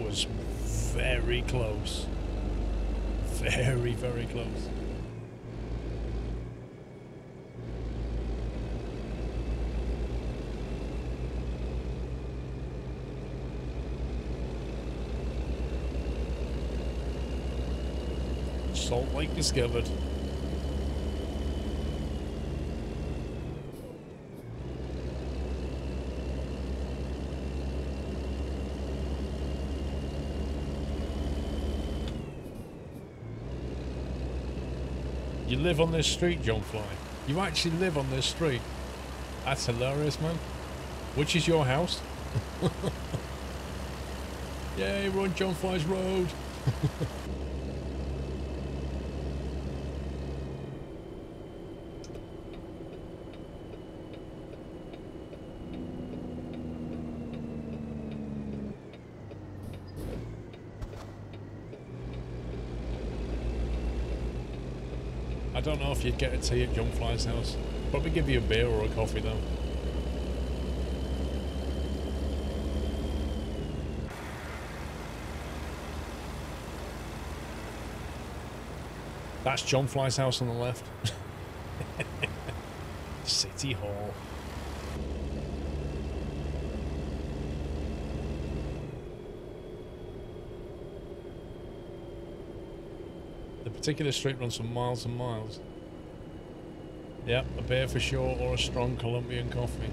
A: was very close. Very, very close. Salt Lake discovered. You live on this street, John Fly. You actually live on this street. That's hilarious, man. Which is your house? Yay, we're on John Fly's road. I don't know if you'd get a tea at John Fly's house. Probably give you a beer or a coffee though. That's John Fly's house on the left. City Hall. The particular street runs for miles and miles. Yep, a beer for sure, or a strong Colombian coffee.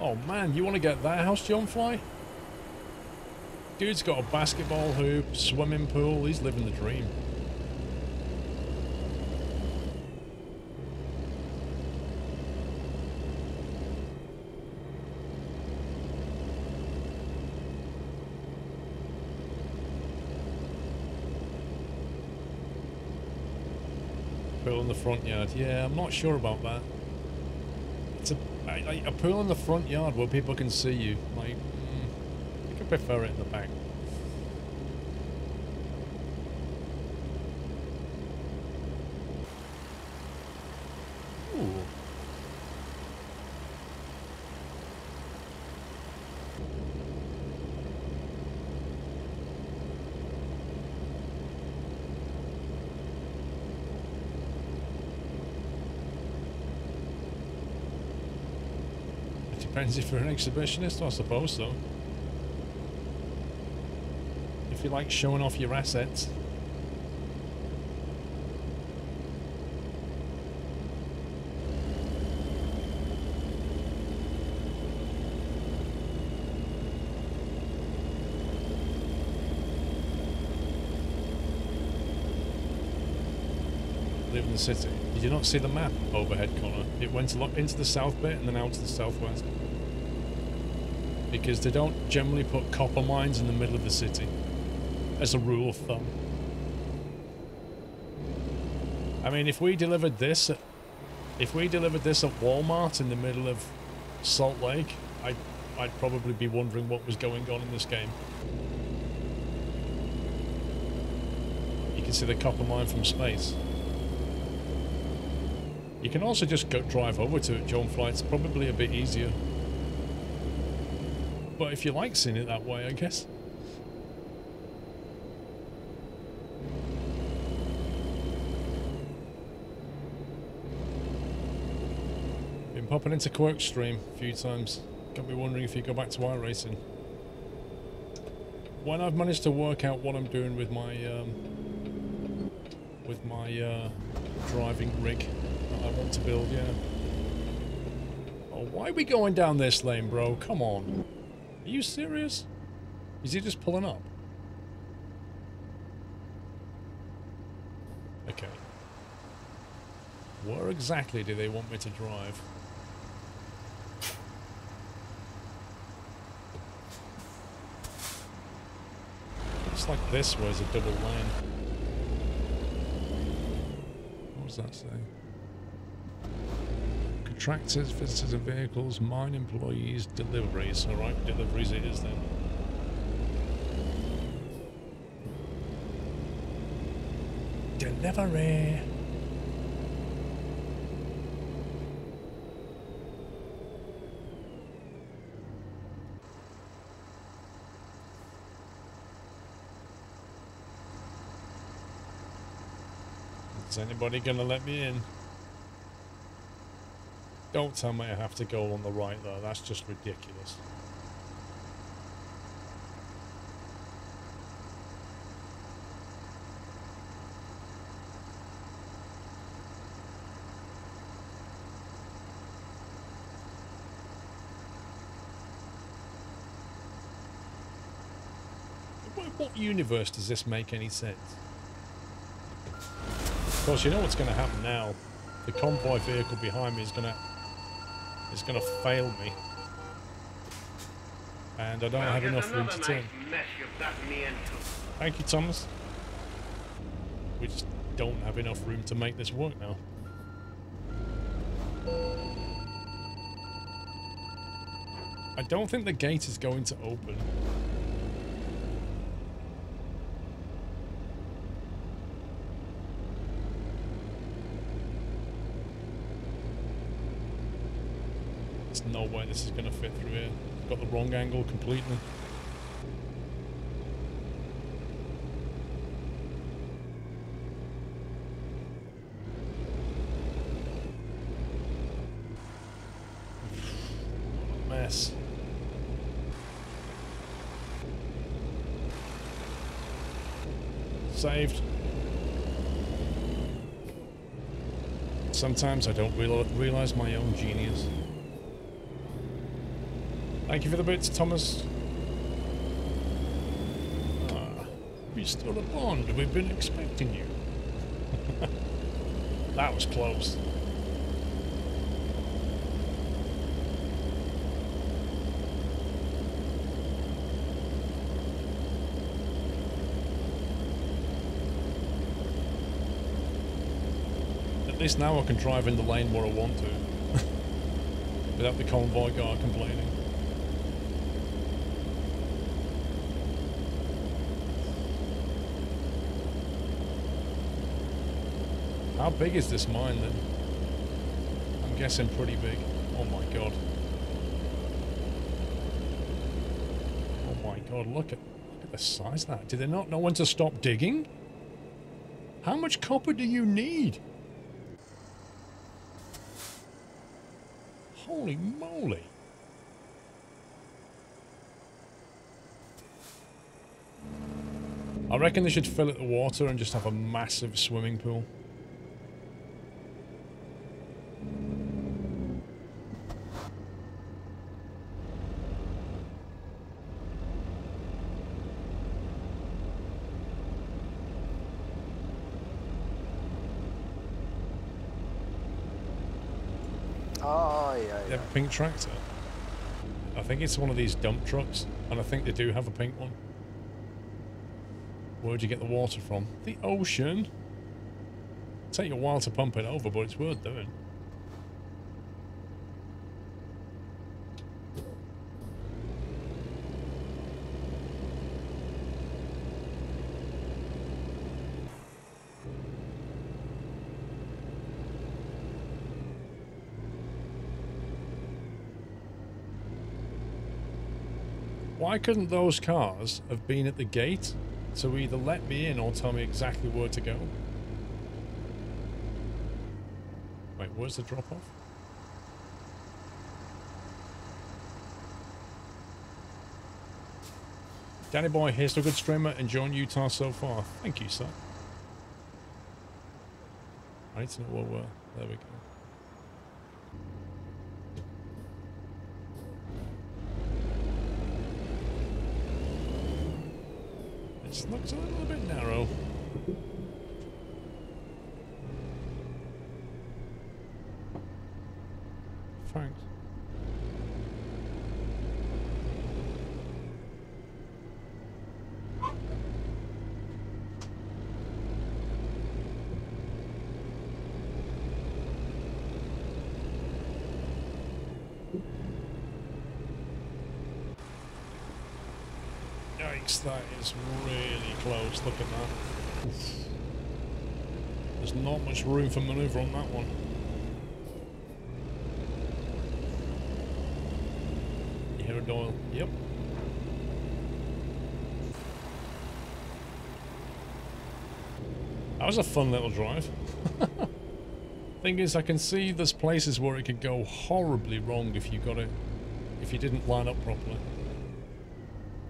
A: Oh man, you want to get that house, John Fly? Dude's got a basketball hoop, swimming pool, he's living the dream. Pool in the front yard. Yeah, I'm not sure about that. It's a pool in the front yard where people can see you. Like, I could prefer it in the back. Ooh. Depends if you're an exhibitionist, I suppose so. If you like showing off your assets. Live in the city. Did you not see the map overhead, Connor? It went a lot into the south bit and then out to the southwest. Because they don't generally put copper mines in the middle of the city, as a rule of thumb. I mean, if we delivered this at Walmart in the middle of Salt Lake, I'd probably be wondering what was going on in this game. You can see the copper mine from space. You can also just go drive over to it, John Fly. It's probably a bit easier. But if you like seeing it that way, I guess. Been popping into Quirk's stream a few times. Got me wondering if you go back to iRacing. When I've managed to work out what I'm doing with my driving rig that I want to build, yeah. Oh, why are we going down this lane, bro? Come on. Are you serious? Is he just pulling up? Okay. Where exactly do they want me to drive? Looks like this was a double lane. What does that say? Contractors, visitors and vehicles, mine employees, deliveries. Alright, deliveries it is then. Delivery. Is anybody gonna let me in? Don't tell me I have to go on the right though, that's just ridiculous. What universe does this make any sense? Of course, you know what's going to happen now. The convoy vehicle behind me is going to fail me, and I don't have enough room to turn. Thank you, Thomas. We just don't have enough room to make this work now. I don't think the gate is going to open. No way this is going to fit through here. Got the wrong angle completely. Mess. Saved. Sometimes I don't realize my own genius. Thank you for the bits, Thomas. We still a bond. We've been expecting you. That was close. At least now I can drive in the lane where I want to. Without the convoy guard complaining. How big is this mine then? I'm guessing pretty big. Oh my god. Oh my god, look at the size of that. Do they not know when to stop digging? How much copper do you need? Holy moly. I reckon they should fill it with water and just have a massive swimming pool. They have a pink tractor. I think it's one of these dump trucks, and I think they do have a pink one. Where'd you get the water from? The ocean. Take a while to pump it over, but it's worth doing. Why couldn't those cars have been at the gate to either let me in or tell me exactly where to go? Wait, where's the drop-off? Danny Boy, here's to a good streamer, enjoying Utah so far. Thank you, sir. I need to know where we're... There we go. It looks a little bit narrow. Thanks. Yikes, that is really close. Look at that. Oof. There's not much room for maneuver on that one. You hear a Doyle? Yep. That was a fun little drive. Thing is, I can see there's places where it could go horribly wrong if you didn't line up properly.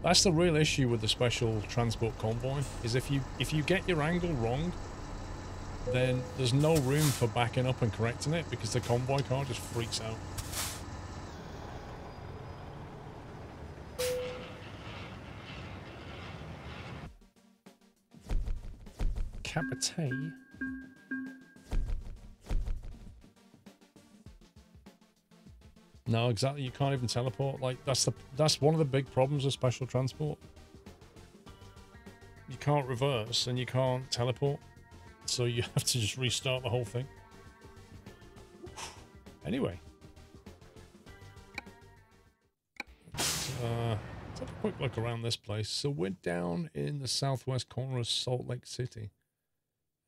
A: That's the real issue with the special transport convoy, is if you get your angle wrong, then there's no room for backing up and correcting it because the convoy car just freaks out. Capite. No, exactly. You can't even teleport. Like that's one of the big problems with special transport. You can't reverse and you can't teleport, so you have to just restart the whole thing. Anyway, let's have a quick look around this place. So we're down in the southwest corner of Salt Lake City,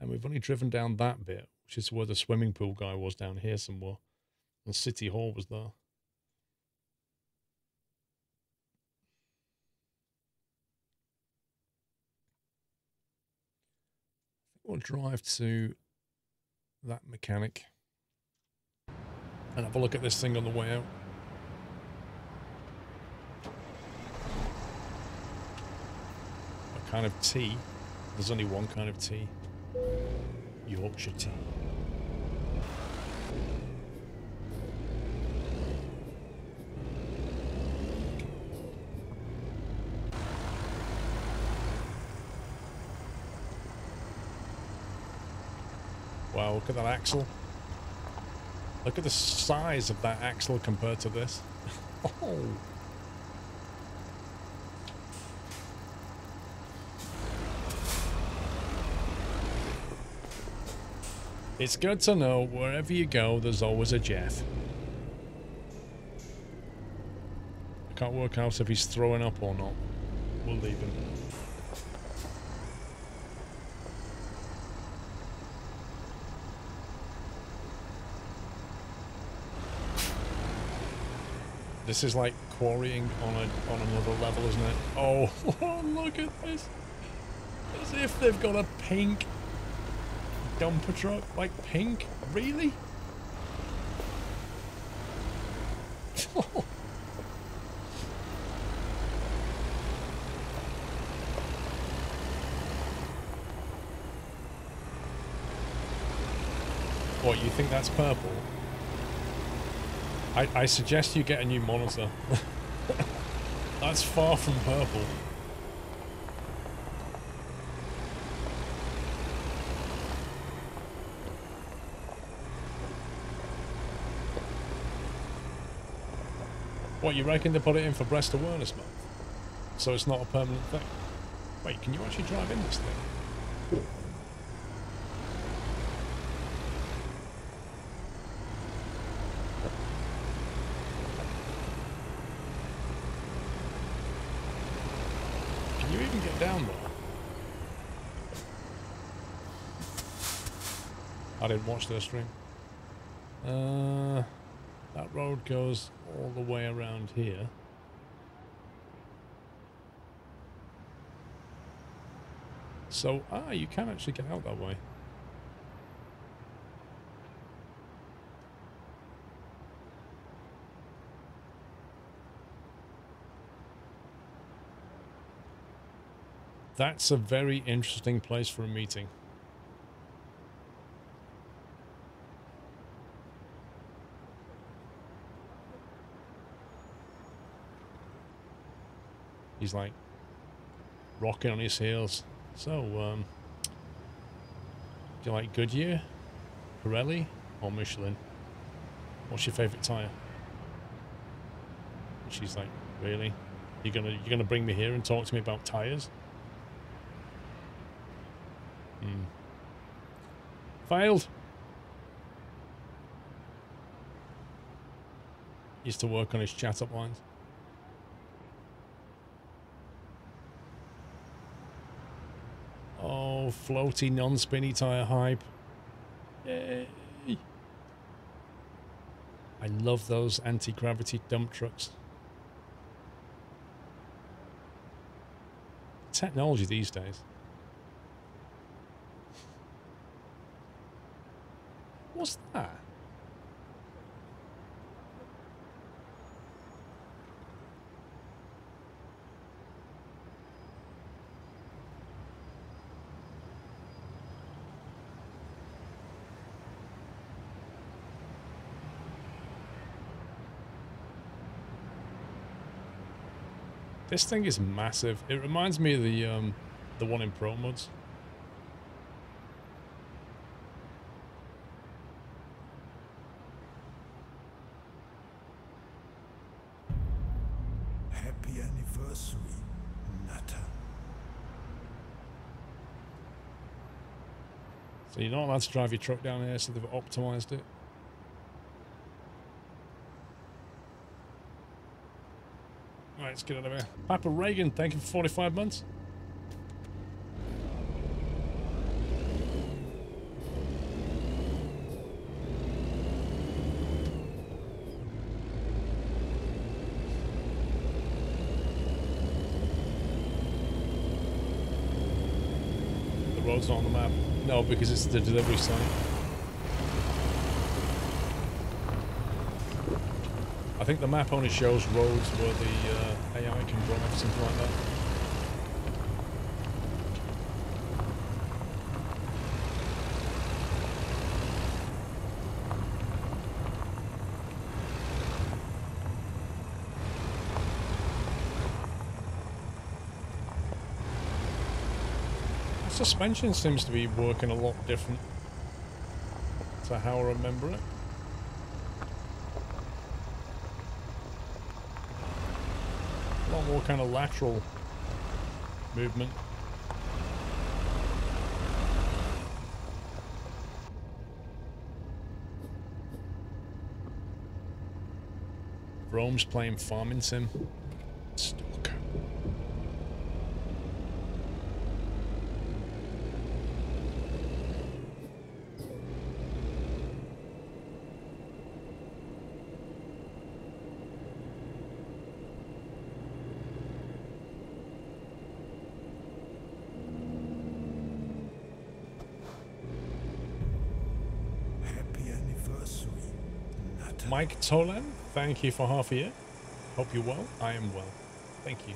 A: and we've only driven down that bit, which is where the swimming pool guy was, down here somewhere, and City Hall was there. We'll drive to that mechanic and have a look at this thing on the way out. What kind of tea? There's only one kind of tea. Yorkshire tea. Wow, look at that axle. Look at the size of that axle compared to this. Oh. It's good to know wherever you go, there's always a Jeff. I can't work out if he's throwing up or not. We'll leave him. This is like quarrying on another level, isn't it? Oh, look at this. As if they've got a pink dumper truck. Like pink? Really? What, you think that's purple? I suggest you get a new monitor. That's far from purple. What, you reckon they put it in for Breast Awareness Month? So it's not a permanent thing? Wait, can you actually drive in this thing? Can you even get down there? I didn't watch their stream. That road goes all the way around here. So, you can actually get out that way. That's a very interesting place for a meeting. He's like rocking on his heels. So, do you like Goodyear, Pirelli, or Michelin? What's your favorite tire? And she's like, really? You're gonna bring me here and talk to me about tires? Failed. Used to work on his chat up lines. Oh, floaty, non-spinny tire hype. Yay! I love those anti-gravity dump trucks. Technology these days. What's that? This thing is massive. It reminds me of the one in Pro Mods.
B: Happy anniversary, Natter.
A: So you're not allowed to drive your truck down here, so they've optimized it. Right, let's get out of here. Papa Reagan, thank you for 45 months. The road's not on the map. No, because it's the delivery site. I think the map only shows roads where the AI can drive, something like that. The suspension seems to be working a lot different to how I remember it. A lot more kind of lateral movement. Rome's playing farming sim. Stalker. Mike Tolan, thank you for half a year. Hope you're well. I am well. Thank you.